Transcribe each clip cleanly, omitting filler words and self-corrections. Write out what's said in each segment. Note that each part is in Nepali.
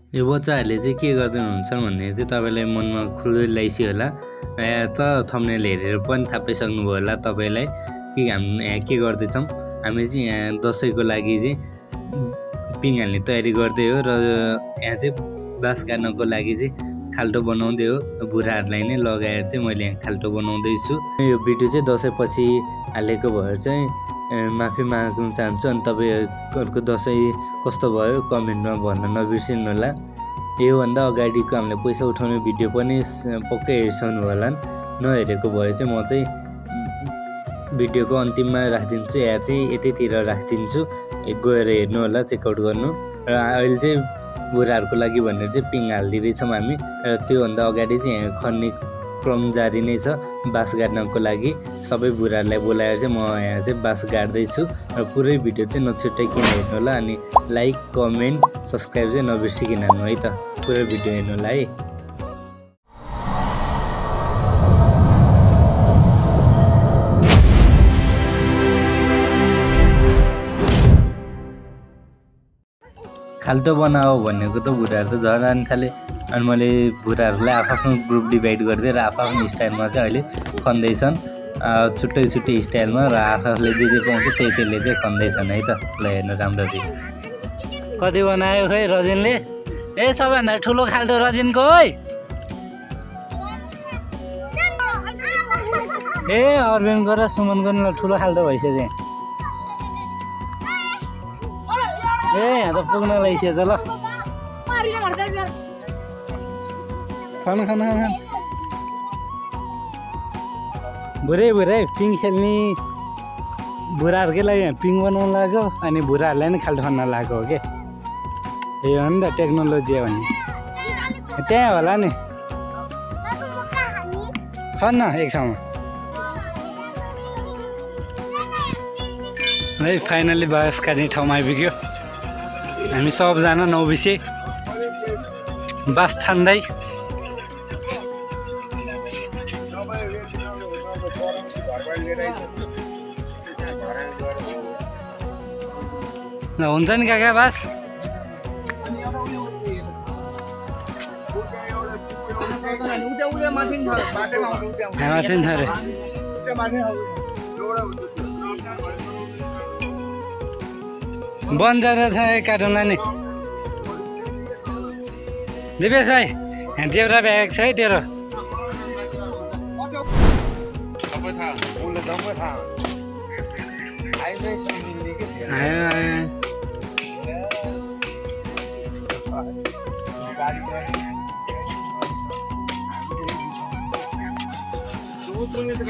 यो बच्चाहरूले चाहिँ के गर्दै हुनुहुन्छ भन्ने चाहिँ तपाईँलाई मनमा खुल्दै लाइसी होला या त थम्बनेल हेरेर पनि थाहा पाइसक्नुभयो होला तपाईँलाई कि हामी यहाँ के गर्दैछौँ। हामी चाहिँ यहाँ दसैँको लागि चाहिँ पिङ हाल्ने तयारी गर्दै हो र यहाँ चाहिँ बाँस काट्नको लागि चाहिँ खाल्टो बनाउँदै हो। बुढाहरूलाई नै लगाएर चाहिँ मैले यहाँ खाल्टो बनाउँदैछु। यो भिडियो चाहिँ दसैँपछि हालेको भएर चाहिँ माफी माग्न चाहन्छु। अनि तपाईँहरूको दसैँ कस्तो भयो कमेन्टमा भन्न नबिर्सिनु होला। योभन्दा अगाडिको हामीले पैसा उठाउने भिडियो पनि पक्कै हेरिसक्नु होला। नहेरेको भए चाहिँ म चाहिँ भिडियोको अन्तिममा राखिदिन्छु या चाहिँ यतितिर राखिदिन्छु, गएर हेर्नु होला, चेकआउट गर्नु। र अहिले चाहिँ बुढाहरूको लागि भनेर चाहिँ पिङ हालिदिँदैछौँ हामी। र त्योभन्दा अगाडि चाहिँ यहाँ खन्ने क्रम जारी नै छ बाँस गाड्नको लागि। सबै बुढाहरूलाई बोलाएर चाहिँ म यहाँ चाहिँ बाँस गाड्दैछु र पुरै भिडियो चाहिँ नछुट्याइकन हेर्नु होला। अनि लाइक कमेन्ट सब्सक्राइब चाहिँ नबिर्सिकन हाल्नु है त। पुरै भिडियो हेर्नु होला है। खाल्टो बनाऊ भनेको त बुढाहरू त झन् जान थाले। अनि मैले बुढाहरूलाई आफ्नो ग्रुप डिभाइड गरिदिएँ र आफ्नो स्टाइलमा चाहिँ अहिले खन्दैछन्, छुट्टै छुट्टै स्टाइलमा। र आफूले जे जे पाउँछ त्यसले चाहिँ खन्दैछन् है त। ल हेर्नु राम्ररी। कति बनायो खै रजिनले? ए सबैभन्दा ठुलो खाल्टो रजिनको है। ए अरविन्दको र सुमनको नि ठुलो खाल्टो भइसक्यो। ए यहाँ त पुग्न लागिसक्यो ल। खानु खानु खानु बुढै पिङ खेल्ने बुढाहरूकै लागि पिङ बनाउनु लाग्यो। अनि बुढाहरूलाई नै खाल्टो खन्न लागेको हो कि। यो हो नि त टेक्नोलोजी हो भने। त्यहाँ होला नि खन्न एक ठाउँमा। है फाइनली बाँस काट्ने ठाउँमा आइपुग्यो। हामी सबजना 9 बजे बाँस छान्दै हुन्छ नि काका बाँस। माथि छ अरे। बन्छ र काटौँला नि दिपेश भाइ। यहाँ जेब्रा ब्याग छ है तेरो।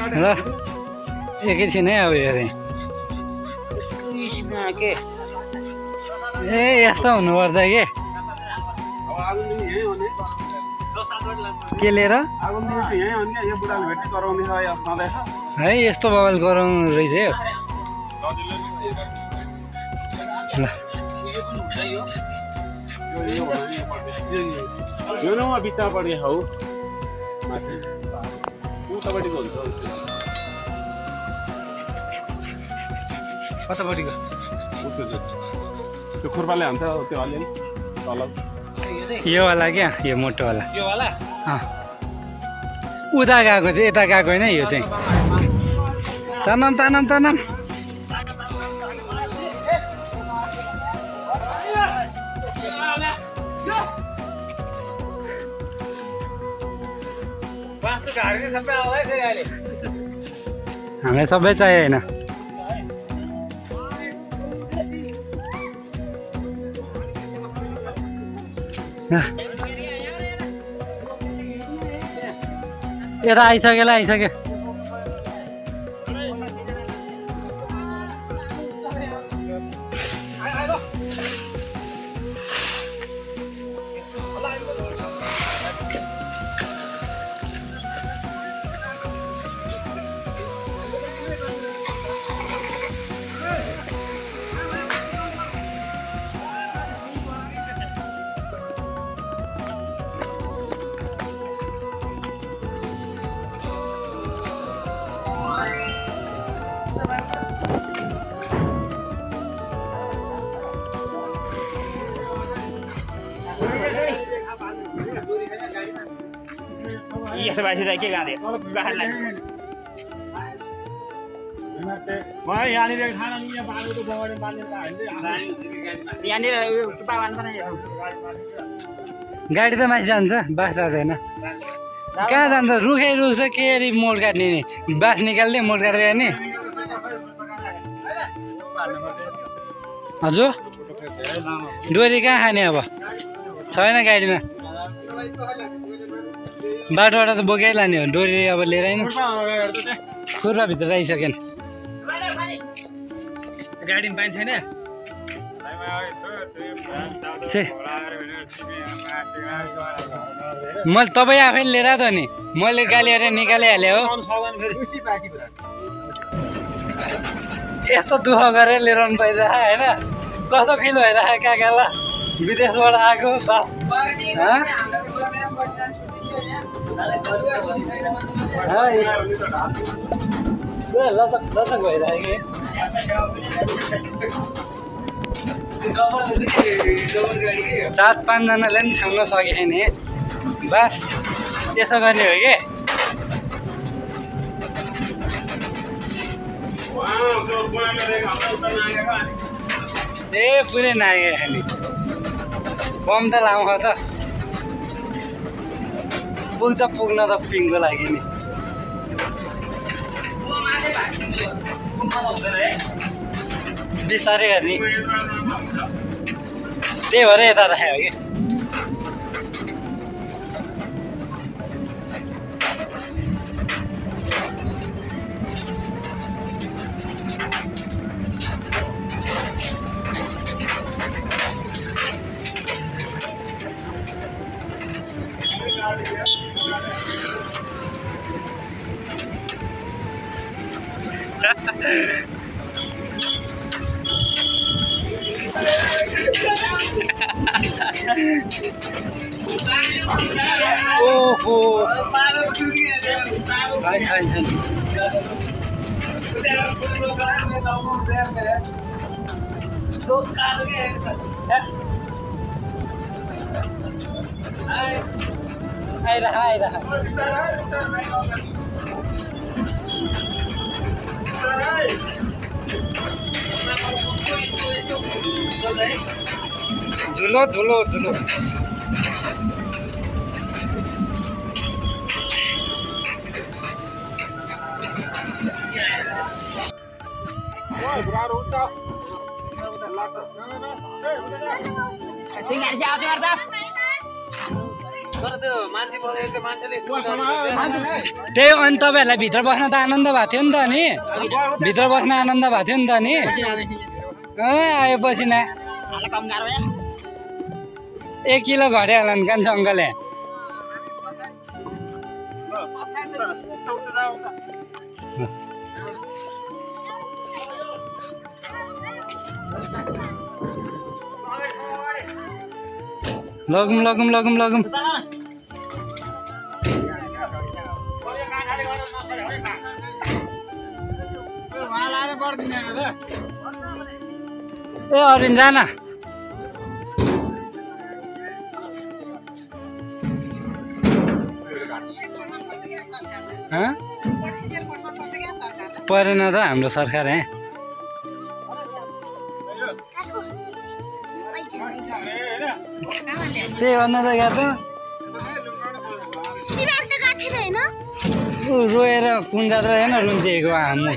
ल एकैछिन है अब हेरेँ। ए यस्तो हुनुपर्छ के लिएर है यस्तो बवाल गराउनु रहेछ है। यो बिचपट्टि हौ कतापट्टिको त्यो खुर्पाले हान्छ त्यो अलिअलि तल। यो वाला क्या, यो मोटो वाला। यो वाला उता गएको चाहिँ यता गएको होइन। यो चाहिँ तनम तनम तनम। हामीलाई सबै चाहियो होइन। यता आइसक्यो। यस्तो भएपछि के गाँदे बाख्रालाई यहाँनिर चुप्पा बाँध्नु गाडी त माथि जान्छ बास जाँदैन कहाँ जान्छ रुखै रुख्छ के अरे मोड काट्ने नि बास निकाल्ने मोड काट्दै नि हजुर डोरी कहाँ खाने अब छैन गाडीमा बाटोबाट त बोकेर लाने हो डोरी अब लिएर आइन खुर्राभित्र आइसकेन गाडीमा पाइन्छ छैन मैले तपाईँ आफैले लिएर त नि मैले गाली गरेर निकालिहालेँ हो यस्तो दुःख गरेर लिएर आउनु पाइरहेको होइन कस्तो फिल भइरहेको काकालाई विदेशबाट आएको बस लचक लचक भइरहेको चार पाँचजनाले पनि थाम्न सके छैन बस त्यसो गर्ने हो कि ए पुरै नागे खाने कम त लाउँछ त पुग्छ पुग्न त पिङको लागि नि बिस्तारै गर्ने त्यही भएर यता राखेको कि ओहो धुलो धुलो धुलो त्यही अनि तपाईँहरूलाई भित्र बस्न त आनन्द भएको थियो नि त नि भित्र बस्न आनन्द भएको थियो नि त नि आएपछि न 1 किलो घटे होला नि कान्छ अङ्कलले लगौँ लगौँ लगौँ लगौँ ए अरविन्द जान परेन त हाम्रो सरकार त्यही भन्दा त गएको रोएर कुन जात्रा होइन रुन्चेको हामी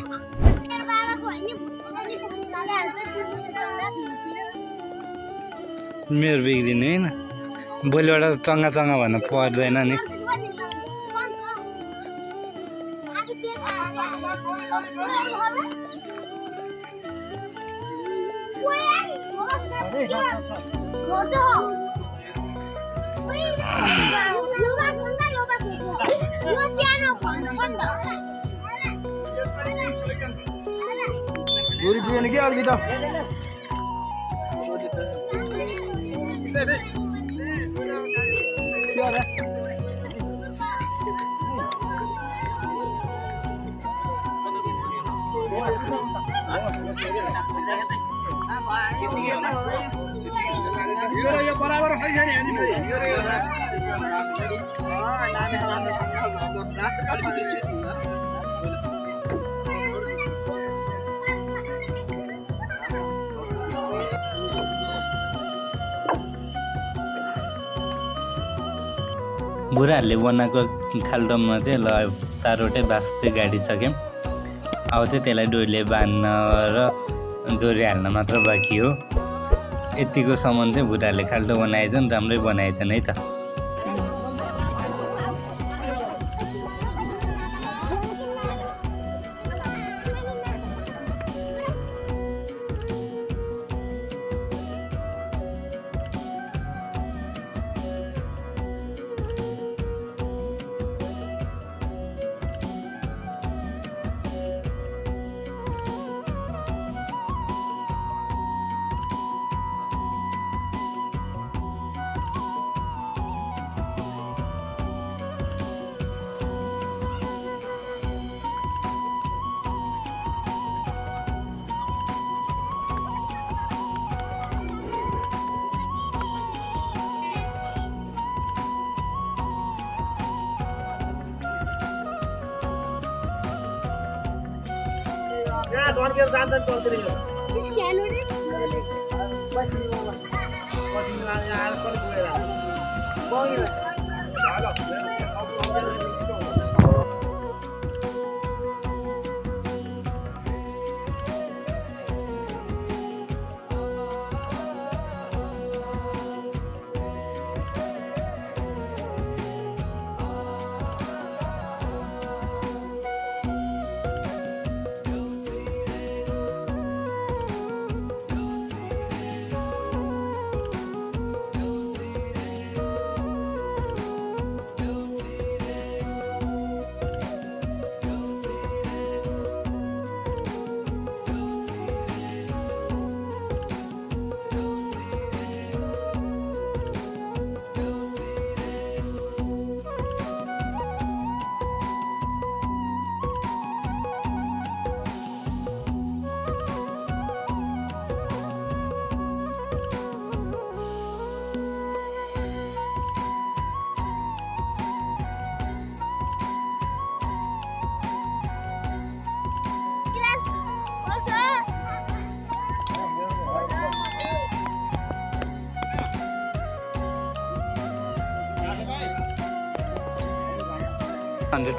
मेरो बिग्रिने होइन भोलिबाट चङ्गा चङ्गा भन्नु पर्दैन नि बराबर बुढाहरूले बनाएको खाल्डोमा चाहिँ ल 4वटै बाँस चाहिँ गाडिसक्यौँ। अब चाहिँ त्यसलाई डोरीले बाँध्न र डोरी हाल्न मात्र बाँकी हो। यतिको सामान चाहिँ बुढाहरूले खाल्डो बनाएछन्, राम्रै बनाएछन् है त।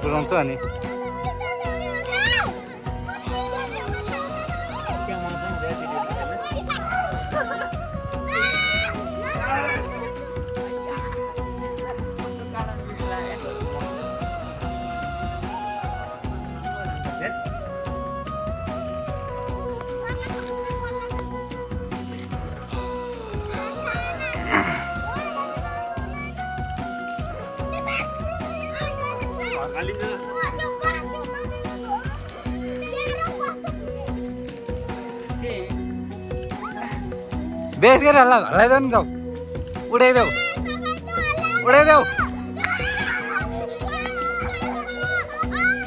पुऱ्याउँछ अनि बेस गरेर हल्लाइदेऊ नि जाऊ, उडाइदेऊ उडाइदेऊ,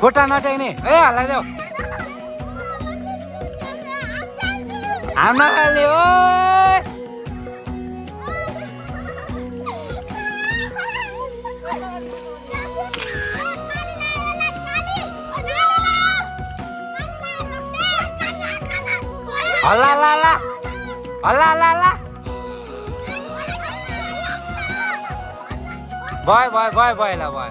खुट्टा नटेक्ने है, हल्लाइदेऊ। हाम्रो खाले हो हल्ला ला ला हल्ला ला ला भयो भयो भयो भयो ल भयो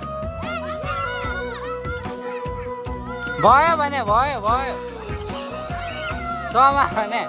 भयो भने भयो भयो समा भने